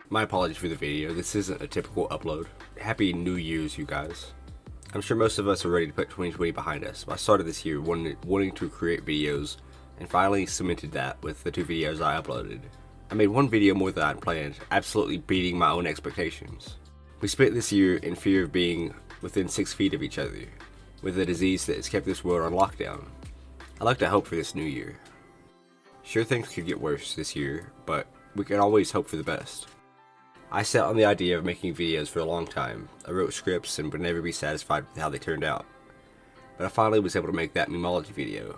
My apologies for the video, this isn't a typical upload. Happy New Year's, you guys. I'm sure most of us are ready to put 2020 behind us, but I started this year wanting to create videos, and finally cemented that with the 2 videos I uploaded. I made 1 video more than I'd planned, absolutely beating my own expectations. We spent this year in fear of being within 6 feet of each other, with a disease that has kept this world on lockdown. I like to hope for this new year. Sure, things could get worse this year, but we can always hope for the best. I sat on the idea of making videos for a long time. I wrote scripts and would never be satisfied with how they turned out. But I finally was able to make that memology video.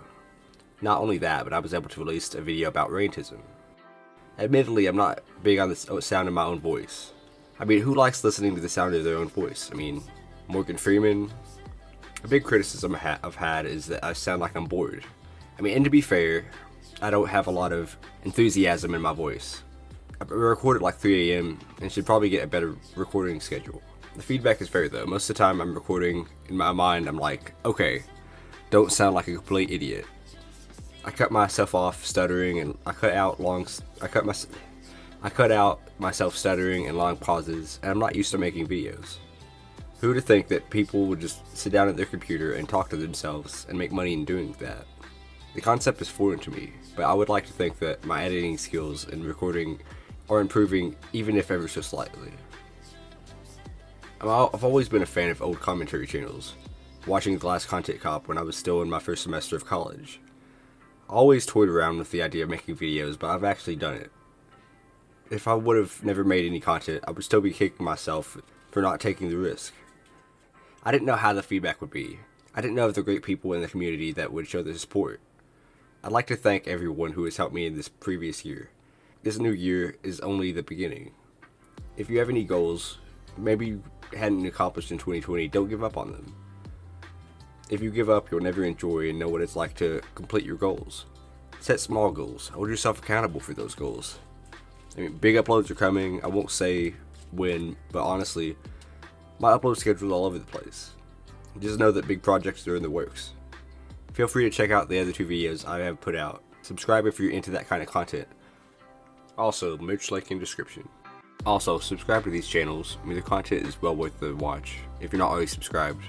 Not only that, but I was able to release a video about raintism. Admittedly, I'm not big on the sound of my own voice. I mean, who likes listening to the sound of their own voice? I mean, Morgan Freeman. A big criticism I've had is that I sound like I'm bored. I mean, and to be fair, I don't have a lot of enthusiasm in my voice. I record at like 3 AM and should probably get a better recording schedule. The feedback is fair though. Most of the time I'm recording in my mind, I'm like, okay, don't sound like a complete idiot. I cut myself off stuttering, and I cut out myself stuttering and long pauses, and I'm not used to making videos. Who would think that people would just sit down at their computer and talk to themselves and make money in doing that? The concept is foreign to me, but I would like to think that my editing skills and recording are improving, even if ever so slightly. I've always been a fan of old commentary channels, watching The Last Content Cop when I was still in my first semester of college. I always toyed around with the idea of making videos, but I've actually done it. If I would have never made any content, I would still be kicking myself for not taking the risk. I didn't know how the feedback would be. I didn't know of the great people in the community that would show their support. I'd like to thank everyone who has helped me in this previous year. This new year is only the beginning. If you have any goals, maybe you hadn't accomplished in 2020, don't give up on them. If you give up, you'll never enjoy and know what it's like to complete your goals. Set small goals. Hold yourself accountable for those goals. I mean, big uploads are coming. I won't say when, but honestly, my upload schedule is all over the place. Just know that big projects are in the works. Feel free to check out the other 2 videos I have put out. Subscribe if you're into that kind of content. Also, merch link in description. Also, subscribe to these channels. I mean, the content is well worth the watch if you're not already subscribed.